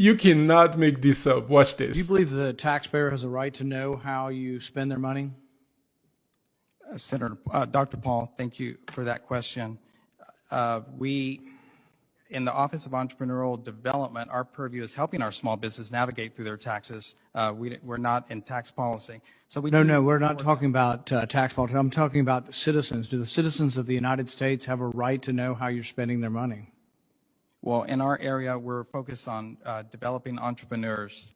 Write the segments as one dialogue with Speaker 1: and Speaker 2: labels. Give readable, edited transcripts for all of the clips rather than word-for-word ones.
Speaker 1: You cannot make this up. Watch
Speaker 2: Do you
Speaker 1: this.
Speaker 2: believe the taxpayer has a right to know how you spend their money?
Speaker 3: Senator, Dr. Paul, thank you for that question. We, in the Office of Entrepreneurial Development, our purview is helping our small business navigate through their taxes. We're not in tax policy. So we
Speaker 2: No, we're not talking about tax policy. I'm talking about the citizens. Do the citizens of the United States have a right to know how you're spending their money?
Speaker 3: Well, in our area, we're focused on developing entrepreneurs.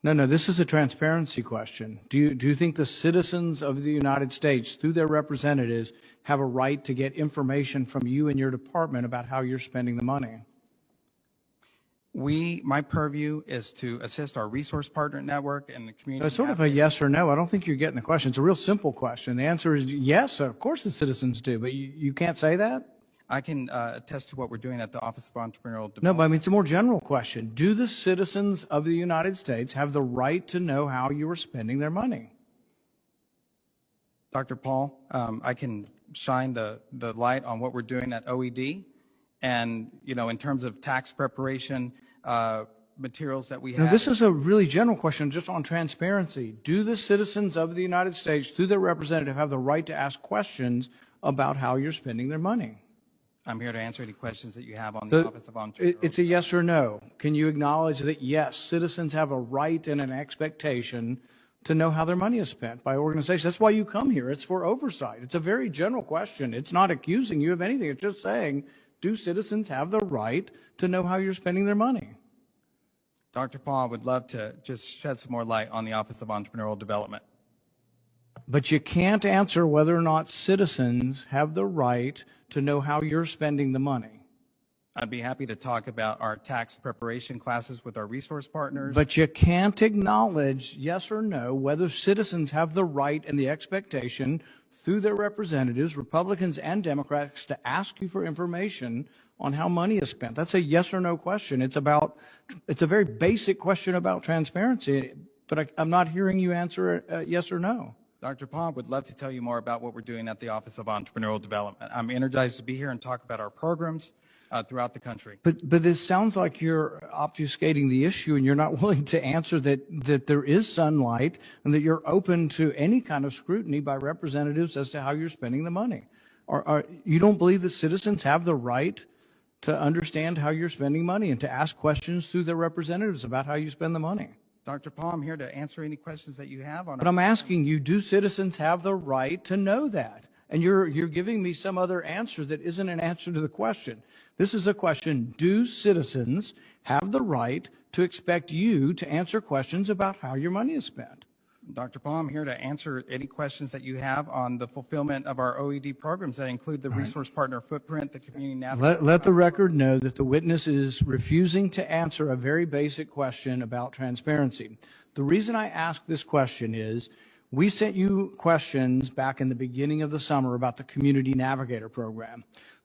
Speaker 2: No, this is a transparency question. Do you think the citizens of the United States, through their representatives, have a right to get information from you and your department about how you're spending the money?
Speaker 3: My purview is to assist our resource partner network and the community.
Speaker 2: It's sort of a yes or no. I don't think you're getting the question. It's a real simple question. The answer is yes, of course the citizens do, but you can't say that?
Speaker 3: I can attest to what we're doing at the Office of Entrepreneurial Development.
Speaker 2: No, but I mean, it's a more general question. Do the citizens of the United States have the right to know how you are spending their money?
Speaker 3: Dr. Paul, I can shine the light on what we're doing at OED. And, in terms of tax preparation, materials that we have.
Speaker 2: Now, this is a really general question just on transparency. Do the citizens of the United States, through their representative, have the right to ask questions about how you're spending their money?
Speaker 3: I'm here to answer any questions that you have on the Office of Entrepreneurial.
Speaker 2: It's a yes or no. Can you acknowledge that, yes, citizens have a right and an expectation to know how their money is spent by organizations? That's why you come here. It's for oversight. It's a very general question. It's not accusing you of anything. It's just saying, do citizens have the right to know how you're spending their money?
Speaker 3: Dr. Paul, I would love to just shed some more light on the Office of Entrepreneurial Development.
Speaker 2: But you can't answer whether or not citizens have the right to know how you're spending the money.
Speaker 3: I'd be happy to talk about our tax preparation classes with our resource partners.
Speaker 2: But you can't acknowledge, yes or no, whether citizens have the right and the expectation through their representatives, Republicans and Democrats, to ask you for information on how money is spent. That's a yes or no question. It's a very basic question about transparency, but I'm not hearing you answer yes or no.
Speaker 3: Dr. Paul, would love to tell you more about what we're doing at the Office of Entrepreneurial Development. I'm energized to be here and talk about our programs throughout the country.
Speaker 2: But this sounds like you're obfuscating the issue and you're not willing to answer that there is sunlight and that you're open to any kind of scrutiny by representatives as to how you're spending the money. You don't believe that citizens have the right to understand how you're spending money and to ask questions through their representatives about how you spend the money?
Speaker 3: Dr. Paul, I'm here to answer any questions that you have on.
Speaker 2: But I'm asking you, do citizens have the right to know that? And you're giving me some other answer that isn't an answer to the question. This is a question, do citizens have the right to expect you to answer questions about how your money is spent?
Speaker 3: Dr. Paul, I'm here to answer any questions that you have on the fulfillment of our OED programs that include the resource partner footprint, the community navigation.
Speaker 2: Let the record know that the witness is refusing to answer a very basic question about transparency. The reason I ask this question is we sent you questions back in the beginning of the summer about the Community Navigator program.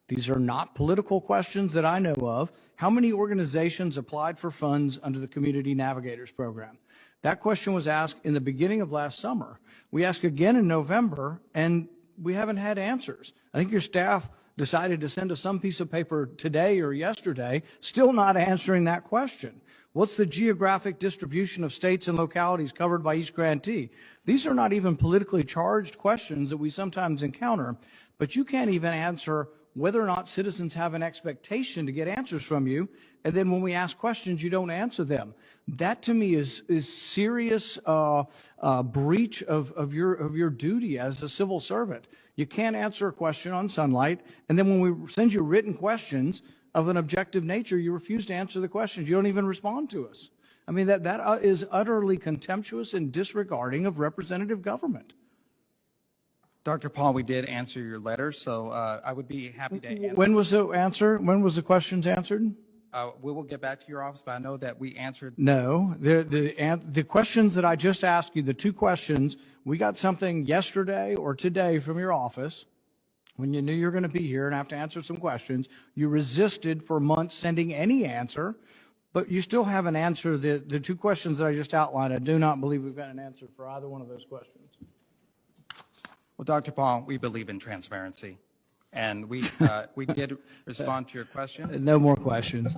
Speaker 2: These are not political questions that I know of. How many organizations applied for funds under the Community Navigators program? That question was asked in the beginning of last summer. We asked again in November, and we haven't had answers. I think your staff decided to send us some piece of paper today or yesterday, still not answering that question. What's the geographic distribution of states and localities covered by each grantee? These are not even politically charged questions that we sometimes encounter, but you can't even answer whether or not citizens have an expectation to get answers from you, and then when we ask questions, you don't answer them. That to me is serious breach of your duty as a civil servant. You can't answer a question on sunlight, and then when we send you written questions of an objective nature, you refuse to answer the questions. You don't even respond to us. I mean, that is utterly contemptuous and disregarding of representative government.
Speaker 3: Dr. Paul, we did answer your letter, so I would be happy to answer.
Speaker 2: When was the answer? When was the questions answered?
Speaker 3: We will get back to your office, but I know that we answered.
Speaker 2: No, the questions that I just asked you, the two questions, we got something yesterday or today from your office when you knew you were going to be here and have to answer some questions. You resisted for months sending any answer, but you still haven't answered the two questions that I just outlined. I do not believe we've got an answer for either one of those questions.
Speaker 3: Well, Dr. Paul, we believe in transparency, and we did respond to your question.
Speaker 2: No more questions.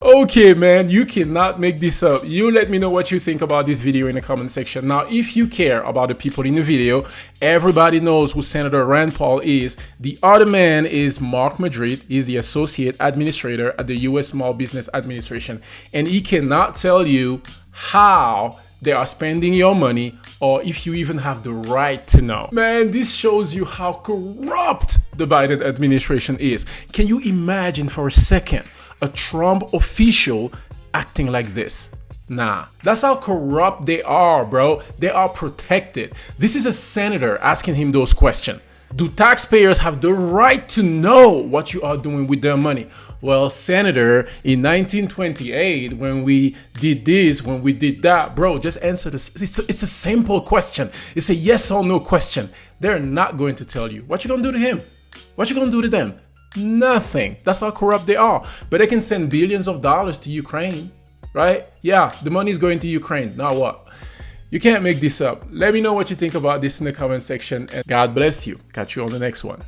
Speaker 1: Okay, man, you cannot make this up. You let me know what you think about this video in the comment section. Now, if you care about the people in the video, everybody knows who Senator Rand Paul is. The other man is Mark Madrid. He's the Associate Administrator at the U.S. Small Business Administration. And he cannot tell you how they are spending your money or if you even have the right to know. Man, this shows you how corrupt the Biden administration is. Can you imagine for a second a Trump official acting like this? Nah, that's how corrupt they are, bro. They are protected. This is a senator asking him those questions. Do taxpayers have the right to know what you are doing with their money? Well, Senator, in 1928, when we did this, when we did that, bro, just answer this. It's a simple question. It's a yes or no question. They're not going to tell you. What you gonna do to him? What you gonna do to them? Nothing. That's how corrupt they are. But they can send billions of dollars to Ukraine, right? Yeah, the money is going to Ukraine. Now what? You can't make this up. Let me know what you think about this in the comment section, and God bless you. Catch you on the next one.